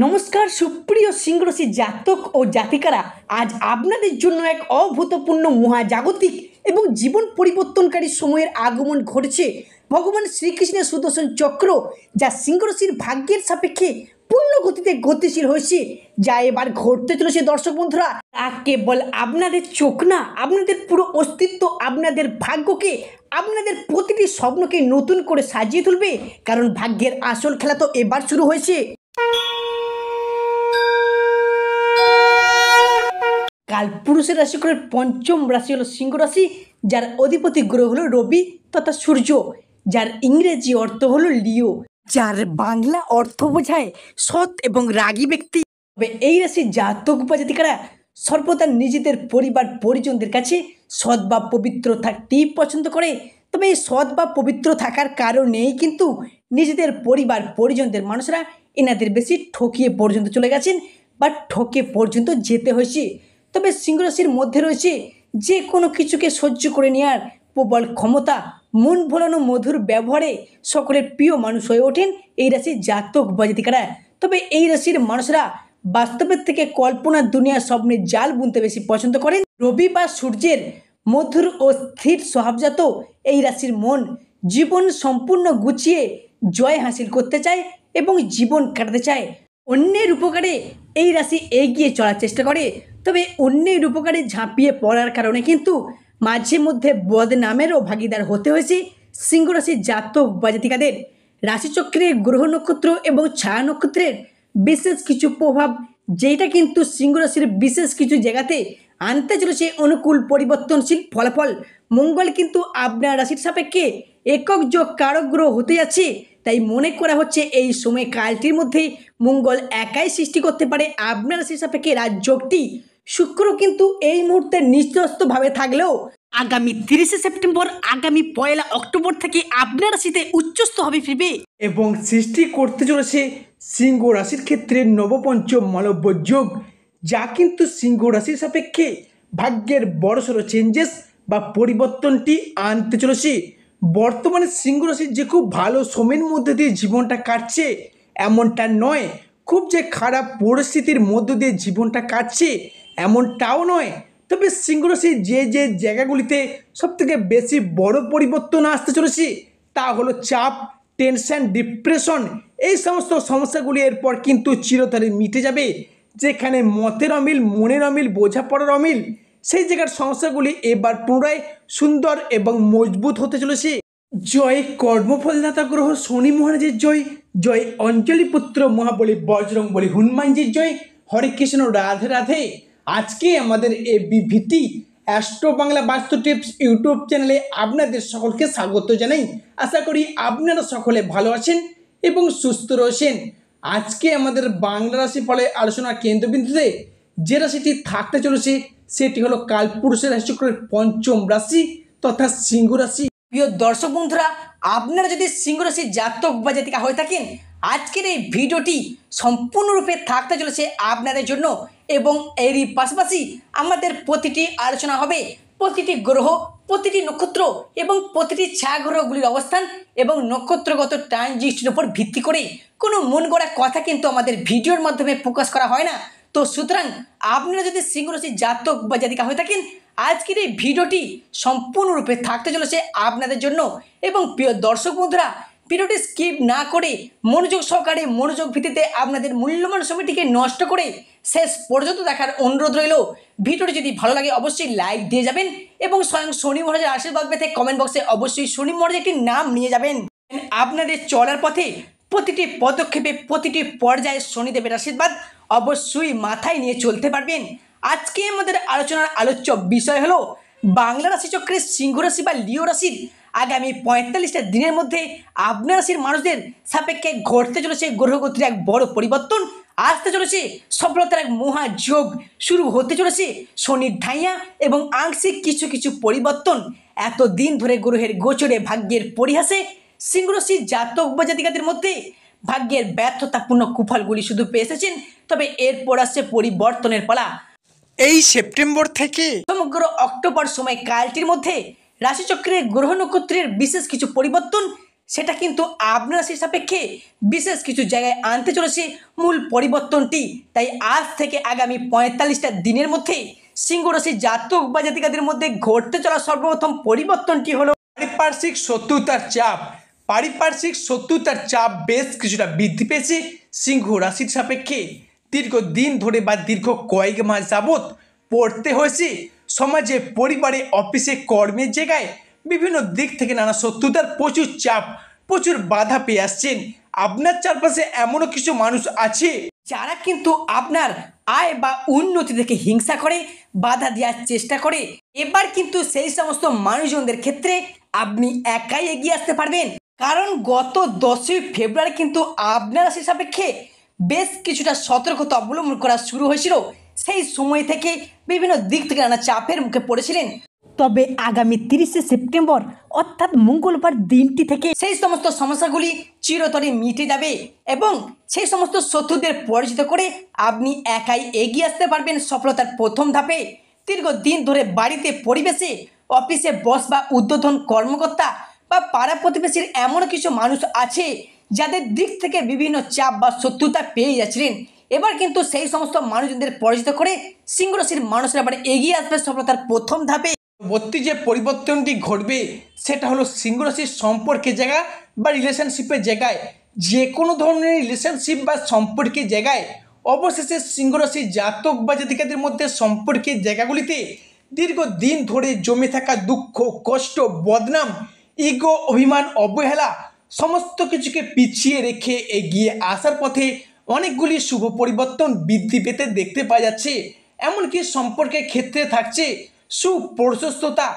নমস্কার সুপ্রিয় সিংহ রাশি জাতক ও জাতিকারা, আজ আপনাদের জন্য এক অভূতপূর্ণ মহাজাগতিক এবং জীবন পরিবর্তনকারী সময়ের আগমন ঘটছে। ভগবান শ্রীকৃষ্ণের সুদর্শন চক্র যা সিংহ রাশির ভাগ্যের সাপেক্ষে পূর্ণ গতিতে গতিশীল হয়েছে, যা এবার ঘটতে চলেছে দর্শক বন্ধুরা, তা কেবল আপনাদের চোখ না, আপনাদের পুরো অস্তিত্ব, আপনাদের ভাগ্যকে, আপনাদের প্রতিটি স্বপ্নকে নতুন করে সাজিয়ে তুলবে। কারণ ভাগ্যের আসল খেলা তো এবার শুরু হয়েছে। কালপুরুষের রাশিচক্রের পঞ্চম রাশি হলো সিংহ রাশি, যার অধিপতি গ্রহ হলো রবি তথা সূর্য, যার ইংরেজি অর্থ হলো লিও, যার বাংলা অর্থ বোঝায় সৎ এবং রাগী ব্যক্তি। তবে এই রাশির জাতক বা জাতিকারা সর্বদা নিজেদের পরিবার পরিজনদের কাছে সৎ বা পবিত্র থাকতেই পছন্দ করে। তবে এই সৎ বা পবিত্র থাকার কারণেই কিন্তু নিজেদের পরিবার পরিজনদের মানুষরা এনাদের বেশি ঠকিয়ে পর্যন্ত চলে গেছেন বা ঠকে পর্যন্ত যেতে হয়েছে। তবে সিংহ রাশির মধ্যে রয়েছে যে কোনো কিছুকে সহ্য করে নেওয়ার প্রবল ক্ষমতা, মন ভোলানো মধুর ব্যবহারে সকলের প্রিয় মানুষ হয়ে ওঠেন এই রাশির জাতক বা জাতিকারা। তবে এই রাশির মানুষরা বাস্তবের থেকে কল্পনার দুনিয়ার স্বপ্নের জাল বুনতে বেশি পছন্দ করেন। রবি বা সূর্যের মধুর ও স্থির স্বভাবজাত এই রাশির মন জীবন সম্পূর্ণ গুছিয়ে জয় হাসিল করতে চায় এবং জীবন কাটাতে চায়। অন্যের উপকারে এই রাশি এগিয়ে চলার চেষ্টা করে। তবে অন্যের উপকারে ঝাঁপিয়ে পড়ার কারণে কিন্তু মাঝে মধ্যে বদনামেরও ভাগিদার হতে হয়েছে সিংহ রাশির জাতক বা জাতিকাদের। রাশিচক্রের গ্রহ নক্ষত্র এবং ছায়া নক্ষত্রের বিশেষ কিছু প্রভাব, যেটা কিন্তু সিংহ রাশির বিশেষ কিছু জায়গাতে আনতে চলেছে অনুকূল পরিবর্তনশীল ফলাফল। মঙ্গল কিন্তু আপনার রাশির সাপেক্ষে একক যোগ কারক গ্রহ হতে যাচ্ছে, তাই মনে করা হচ্ছে এই সময় কালটির মধ্যে মঙ্গল একাই সৃষ্টি করতে পারে আপনার রাশির সাপেক্ষে রাজযোগটি। শুক্র কিন্তু এই মুহূর্তে নিস্তস্তভাবে থাকলেও আগামী 30শে সেপ্টেম্বর, আগামী 1লা অক্টোবর থেকে আপনার রাশিতে উচ্চস্থভাবে ফিরবে এবং সৃষ্টি করতে চলেছে সিংহ রাশির ক্ষেত্রে নবপঞ্চম মালব্য যোগ, যা কিন্তু সিংহ রাশির সাপেক্ষে ভাগ্যের বড়সড় চেঞ্জেস বা পরিবর্তনটি আনতে চলেছে। বর্তমানে সিংহ রাশির যে খুব ভালো সময়ের মধ্যে দিয়ে জীবনটা কাটছে এমনটা নয়, খুব যে খারাপ পরিস্থিতির মধ্য দিয়ে জীবনটা কাটছে এমনটাও নয়। তবে সিংহ রাশির যে জায়গাগুলিতে সবথেকে বেশি বড় পরিবর্তন আসতে চলেছে তা হলো চাপ, টেনশন, ডিপ্রেশন। এই সমস্ত সমস্যাগুলি এরপর কিন্তু চিরতরে মিটে যাবে। যেখানে মতের অমিল, মনের অমিল, বোঝাপড়ার অমিল, সেই জায়গার সমস্যাগুলি এবার পুনরায় সুন্দর এবং মজবুত হতে চলেছে। জয় কর্মফলদাতা গ্রহ শনি মহারাজের জয়, জয় অঞ্জলি পুত্র মহাবলী বজরংবলী হনুমানজির জয়। হরে কৃষ্ণ, রাধে রাধে। আজকে আমাদের এবিভিটি অ্যাস্ট্রো বাংলা বাস্তু টিপস ইউটিউব চ্যানেলে আপনাদের সকলকে স্বাগত জানাই। আশা করি আপনারা সকলে ভালো আছেন এবং সুস্থ রয়েছেন। আজকে আমাদের বাংলা রাশি ফলে আলোচনার কেন্দ্রবিন্দুতে যে রাশিটি থাকতে চলেছে সেটি হলো কালপুরুষের রাশিচক্রের পঞ্চম রাশি তথা সিংহ রাশি। প্রিয় দর্শক বন্ধুরা, আপনারা যদি সিংহ রাশির জাতক বা জাতিকা হয়ে থাকেন, আজকের এই ভিডিওটি সম্পূর্ণরূপে থাকতে চলেছে আপনাদের জন্য এবং এরই পাশাপাশি আমাদের প্রতিটি আলোচনা হবে প্রতিটি গ্রহ, প্রতিটি নক্ষত্র এবং প্রতিটি ছায়াগ্রহগুলির অবস্থান এবং নক্ষত্রগত ট্রানজিটের উপর ভিত্তি করে। কোনো মন গড়া কথা কিন্তু আমাদের ভিডিওর মাধ্যমে প্রকাশ করা হয় না। তো সুতরাং আপনারা যদি সিংহ রাশির জাতক বা জাতিকা হয়ে থাকেন, আজকের এই ভিডিওটি সম্পূর্ণরূপে থাকতে চলেছে আপনাদের জন্য। এবং প্রিয় দর্শক বন্ধুরা, ভিডিওটি স্কিপ না করে মনোযোগ সহকারে, মনোযোগ ভিত্তিতে আপনাদের মূল্যবান সময়টিকে নষ্ট করে শেষ পর্যন্ত দেখার অনুরোধ রইল। ভিডিওটি যদি ভালো লাগে অবশ্যই লাইক দিয়ে যাবেন এবং স্বয়ং শনি মহারাজের আশীর্বাদ পেতে কমেন্ট বক্সে অবশ্যই শনি মহারাজের একটি নাম নিয়ে যাবেন। আপনাদের চলার পথে প্রতিটি পদক্ষেপে, প্রতিটি পর্যায়ে শনিদেবের আশীর্বাদ অবশ্যই মাথায় নিয়ে চলতে পারবেন। আজকে আমাদের আলোচনার আলোচ্য বিষয় হলো বাংলা রাশিচক্রের সিংহ রাশি বা লিও রাশির আগামী 45টা দিনের মধ্যে আপনার রাশির মানুষদের সাপেক্ষে ঘটতে চলেছে গ্রহগতির এক বড় পরিবর্তন, আসতে চলেছে সফলতার এক মহাযোগ, শুরু হতে চলেছে শনির ধাইয়া এবং আংশিক কিছু কিছু পরিবর্তন। এতদিন ধরে গ্রহের গোচরে, ভাগ্যের পরিহাসে সিংহ রাশির জাতক বা জাতিকাদের মধ্যে ভাগ্যের ব্যর্থতাপূর্ণ কুফলগুলি শুধু পেয়ে এসেছেন। তবে এরপর আসছে পরিবর্তনের পালা। এই সেপ্টেম্বর থেকে সমগ্র অক্টোবর সময় কালটির মধ্যে রাশিচক্রের গ্রহ নক্ষত্রের বিশেষ কিছু পরিবর্তন সেটা কিন্তু আপনার রাশির সাপেক্ষে বিশেষ কিছু জায়গায় আনতে চলেছে মূল পরিবর্তনটি। তাই আজ থেকে আগামী 45টা দিনের মধ্যে সিংহ রাশির জাতক বা জাতিকাদের মধ্যে ঘটতে চলা সর্বপ্রথম পরিবর্তনটি হলো পারিপার্শ্বিক শত্রুতার চাপ বেশ কিছুটা বৃদ্ধি পেয়েছে সিংহ রাশির সাপেক্ষে। দীর্ঘদিন ধরে বা দীর্ঘ কয়েক মাস যাবৎ পড়তে হয়েছে সমাজে, পরিবারে, অফিসে, কর্মের জায়গায় বিভিন্ন দিক থেকে নানা শত্রুতার প্রচুর চাপ, প্রচুর বাধা পেয়ে আসছেন। আপনার চারপাশে এমনও কিছু মানুষ আছে যারা কিন্তু আপনার আয় বা উন্নতি থেকে হিংসা করে, বাধা দেওয়ার চেষ্টা করে। এবার কিন্তু সেই সমস্ত মানুষজনদের ক্ষেত্রে আপনি একাই এগিয়ে আসতে পারবেন, কারণ গত 10ই ফেব্রুয়ারি কিন্তু আপনার রাশির সাপেক্ষে বেশ কিছুটা সতর্কতা অবলম্বন করা শুরু হয়েছিল। সেই সময় থেকে বিভিন্ন দিক থেকে নানা চাপের মুখে পড়েছিলেন। তবে আগামী 30শে সেপ্টেম্বর অর্থাৎ মঙ্গলবার দিনটি থেকে সেই সমস্ত সমস্যাগুলি চিরতরে মিটে যাবে এবং সেই সমস্ত শত্রুদের পরাজিত করে আপনি একাই এগিয়ে আসতে পারবেন সফলতার প্রথম ধাপে। দীর্ঘদিন ধরে বাড়িতে, পরিবেশে, অফিসে বস বা ঊর্ধ্বতন কর্মকর্তা বা পাড়া প্রতিবেশীর এমন কিছু মানুষ আছে যাদের দিক থেকে বিভিন্ন চাপ বা শত্রুতা পেয়ে যাচ্ছিলেন। এবার কিন্তু সেই সমস্ত মানুষদের পরাজিত করে সিংহ রাশির মানুষরা আবার এগিয়ে আসবে সফলতার প্রথম ধাপে। পরবর্তী যে পরিবর্তনটি ঘটবে সেটা হলো সিংহ রাশির সম্পর্কের জায়গা বা রিলেশনশিপের জায়গায়, যে কোনো ধরনের রিলেশনশিপ বা সম্পর্কের জায়গায় অবশেষে সিংহ রাশির জাতক বা জাতিকাদের মধ্যে সম্পর্কের জায়গাগুলিতে দীর্ঘদিন ধরে জমে থাকা দুঃখ, কষ্ট, বদনাম, ইগো, অভিমান, অবহেলা সমস্ত কিছুকে পিছিয়ে রেখে এগিয়ে আসার পথে অনেকগুলি শুভ পরিবর্তন বৃদ্ধি পেতে দেখতে পাওয়া যাচ্ছে। এমনকি সম্পর্কের ক্ষেত্রে থাকছে সুপ্রশস্ততা।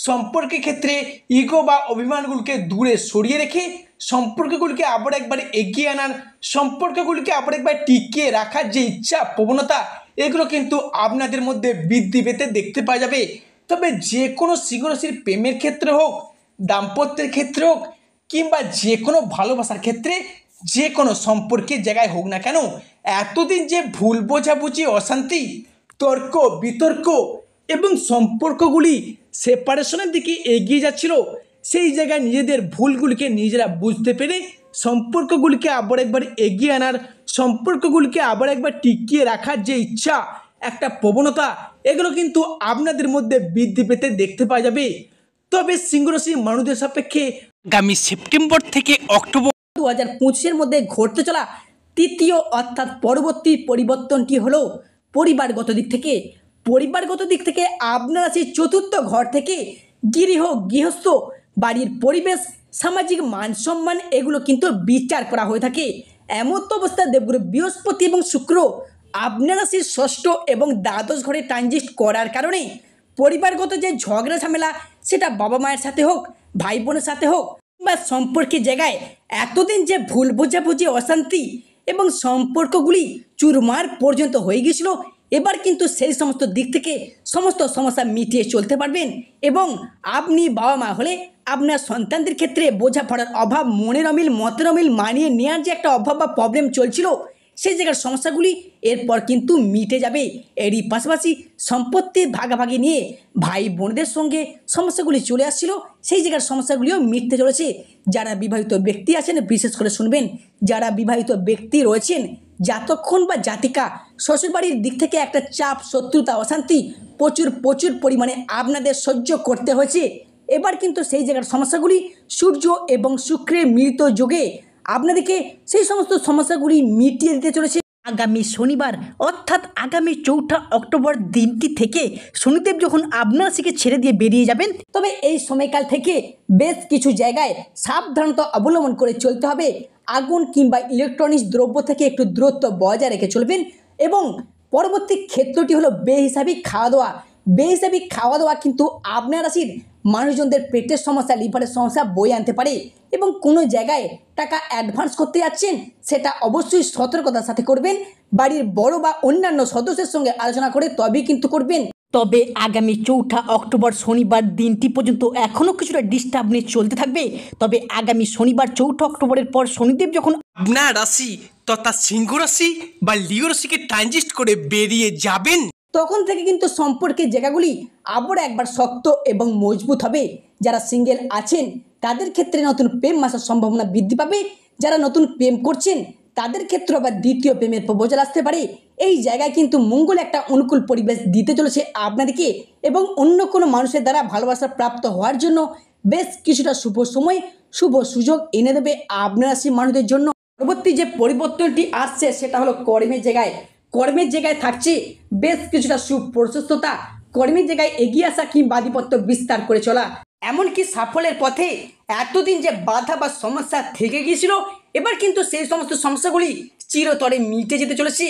সম্পর্কের ক্ষেত্রে ইগো বা অভিমানগুলোকে দূরে সরিয়ে রেখে সম্পর্কগুলিকে আবার একবার এগিয়ে আনার, সম্পর্কগুলিকে আবার একবার টিকিয়ে রাখার যে ইচ্ছা, প্রবণতা, এগুলো কিন্তু আপনাদের মধ্যে বৃদ্ধি পেতে দেখতে পাওয়া যাবে। তবে যে কোনো সিংহ রাশির প্রেমের ক্ষেত্রে হোক, দাম্পত্যের ক্ষেত্রে হোক, কিংবা যে কোনো ভালোবাসার ক্ষেত্রে, যে কোনো সম্পর্কের জায়গায় হোক না কেন, এতদিন যে ভুল বোঝাবুঝি, অশান্তি, তর্ক বিতর্ক এবং সম্পর্কগুলি সেপারেশনের দিকে এগিয়ে যাচ্ছিল, সেই জায়গায় নিজেদের ভুলগুলিকে নিজেরা বুঝতে পেরে সম্পর্কগুলিকে আবার একবার এগিয়ে আনার, সম্পর্কগুলিকে আবার একবার টিকিয়ে রাখার যে ইচ্ছা, একটা প্রবণতা, এগুলো কিন্তু আপনাদের মধ্যে বৃদ্ধি পেতে দেখতে পাওয়া যাবে। তবে সিংহ রাশির মানুষদের সাপেক্ষে আগামী সেপ্টেম্বর থেকে অক্টোবর 2025-এর মধ্যে ঘটতে চলা তৃতীয় অর্থাৎ পরবর্তী পরিবর্তনটি হলো পরিবারগত দিক থেকে। পরিবারগত দিক থেকে আপনার রাশির চতুর্থ ঘর থেকে গৃহস্থ বাড়ির পরিবেশ, সামাজিক মান সম্মান, এগুলো কিন্তু বিচার করা হয়ে থাকে। এমত অবস্থায় দেবগুরু বৃহস্পতি এবং শুক্র আপনার রাশির ষষ্ঠ এবং দ্বাদশ ঘরে ট্রানজিট করার কারণে পরিবারগত যে ঝগড়া ঝামেলা, সেটা বাবা মায়ের সাথে হোক, ভাই বোনের সাথে হোক, বা সম্পর্কের জায়গায় এতদিন যে ভুল বোঝাবুঝি, অশান্তি এবং সম্পর্কগুলি চুরমার পর্যন্ত হয়ে গিয়েছিল, এবার কিন্তু সেই সমস্ত দিক থেকে সমস্ত সমস্যা মিটিয়ে চলতে পারবেন। এবং আপনি বাবা মা হলে আপনার সন্তানদের ক্ষেত্রে বোঝাপড়ার অভাব, মনের অমিল, মতের অমিল, মানিয়ে নেওয়ার যে একটা অভাব বা প্রবলেম চলছিল, সেই জায়গার সমস্যাগুলি এরপর কিন্তু মিটে যাবে। এরই পাশাপাশি সম্পত্তির ভাগাভাগি নিয়ে ভাই বোনদের সঙ্গে সমস্যাগুলি চলে আসছিল, সেই জায়গার সমস্যাগুলিও মিটতে চলেছে। যারা বিবাহিত ব্যক্তি আছেন বিশেষ করে শুনবেন, যারা বিবাহিত ব্যক্তি রয়েছেন, যতক্ষণ বা জাতিকা শ্বশুরবাড়ির দিক থেকে একটা চাপ, শত্রুতা, অশান্তি প্রচুর পরিমাণে আপনাদের সহ্য করতে হয়েছে, এবার কিন্তু সেই জায়গার সমস্যাগুলি সূর্য এবং শুক্রের মিলিত যোগে আপনাদেরকে সেই সমস্ত সমস্যাগুলি মিটিয়ে দিতে চলেছে। আগামী শনিবার অর্থাৎ আগামী 4 অক্টোবর দিনটি থেকে শনিদেব যখন আপনার রাশিকে ছেড়ে দিয়ে বেরিয়ে যাবেন, তবে এই সময়কাল থেকে বেশ কিছু জায়গায় সাবধানতা অবলম্বন করে চলতে হবে। আগুন কিংবা ইলেকট্রনিক্স দ্রব্য থেকে একটু দূরত্ব বজায় রেখে চলবেন। এবং পরবর্তী ক্ষেত্রটি হলো বেহিসাবি খাওয়া দাওয়া। বেহিসাবি খাওয়া দাওয়া কিন্তু আপনার রাশির মানুষজনদের পেটের সমস্যা, লিভারের সমস্যা বয়ে আনতে পারে। এবং কোনো জায়গায় টাকা অ্যাডভান্স করতে যাচ্ছেন, সেটা অবশ্যই সতর্কতার সাথে করবেন। বাড়ির বড় বা অন্যান্য সদস্যের সঙ্গে আলোচনা করে তবেই কিন্তু করবেন। তবে আগামী 4 অক্টোবর শনিবার দিনটি পর্যন্ত এখনও কিছুটা ডিস্টার্বনেস চলতে থাকবে। তবে আগামী শনিবার 4 অক্টোবরের পর শনিদেব যখন আপনার রাশি তথা সিংহ রাশি বা লিও রাশিকে ট্রানজিট করে বেরিয়ে যাবেন, তখন থেকে কিন্তু সম্পর্কের জায়গাগুলি আবার একবার শক্ত এবং মজবুত হবে। যারা সিঙ্গেল আছেন তাদের ক্ষেত্রে নতুন প্রেম আসার সম্ভাবনা বৃদ্ধি পাবে। যারা নতুন প্রেম করছেন তাদের ক্ষেত্রে আবার দ্বিতীয় প্রেমের প্রপোজাল আসতে পারে। এই জায়গায় কিন্তু মঙ্গল একটা অনুকূল পরিবেশ দিতে চলেছে আপনাদেরকে, এবং অন্য কোনো মানুষের দ্বারা ভালোবাসা প্রাপ্ত হওয়ার জন্য বেশ কিছুটা শুভ সময়, শুভ সুযোগ এনে দেবে আপনার রাশির মানুষদের জন্য। পরবর্তী যে পরিবর্তনটি আসছে সেটা হলো কর্মের জায়গায়। কর্মের জায়গায় থাকছে বেশ কিছুটা সুপ্রশস্ততা, কর্মের জায়গায় এগিয়ে আসা কিংবা আধিপত্য বিস্তার করে চলা, এমনকি সাফল্যের পথে এতদিন যে বাধা বা সমস্যা থেকে গিয়েছিল এবার কিন্তু সেই সমস্ত সমস্যাগুলি চিরতরে মিটে যেতে চলেছে।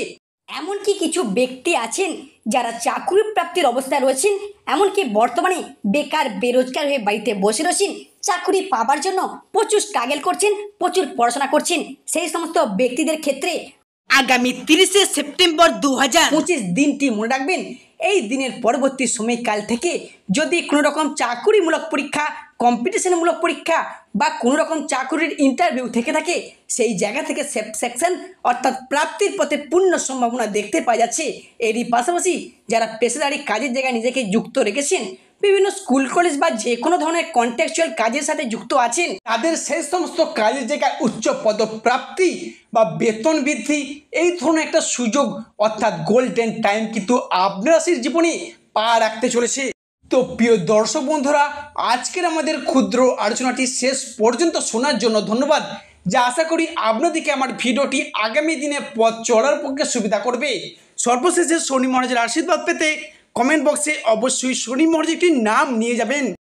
এমনকি কিছু ব্যক্তি আছেন যারা চাকরি প্রাপ্তির অবস্থায় রয়েছেন, এমনকি বর্তমানে বেকার বেরোজগার হয়ে বাড়িতে বসে রয়েছেন, চাকরি পাবার জন্য প্রচুর স্ট্রাগল করছেন, প্রচুর পড়াশোনা করছেন, সেই সমস্ত ব্যক্তিদের ক্ষেত্রে আগামী 30শে সেপ্টেম্বর 2025 দিনটি মনে রাখবেন। এই দিনের পরবর্তী সময়কাল থেকে যদি কোনো রকম চাকুরিমূলক পরীক্ষা, কম্পিটিশনমূলক পরীক্ষা বা কোনো রকম চাকুরির ইন্টারভিউ থেকে থাকে, সেই জায়গা থেকে সেকশন অর্থাৎ প্রাপ্তির পথে পূর্ণ সম্ভাবনা দেখতে পাওয়া যাচ্ছে। এরই পাশাপাশি যারা পেশাদারি কাজের জায়গায় নিজেকে যুক্ত রেখেছেন, বিভিন্ন স্কুল কলেজ বা যে কোনো ধরনের কন্ট্রাকচুয়াল কাজের সাথে যুক্ত আছেন, তাদের সেই সমস্ত কাজের জায়গায় উচ্চ পদপ্রাপ্তি বা বেতন বৃদ্ধি, এই ধরনের একটা সুযোগ অর্থাৎ গোল্ডেন টাইম কিন্তু আপনার রাশির জীবনে পা রাখতে চলেছে। তো প্রিয় দর্শক বন্ধুরা, আজকের আমাদের ক্ষুদ্র আলোচনাটি শেষ পর্যন্ত শোনার জন্য ধন্যবাদ। যা আশা করি আপনাদেরকে আমার ভিডিওটি আগামী দিনে পথ চলার পক্ষে সুবিধা করবে। সর্বশেষে শনি মহারাজের আশীর্বাদ পেতে কমেন্ট বক্সে অবশ্যই শনি মহারাজের একটি নাম নিয়ে যাবেন।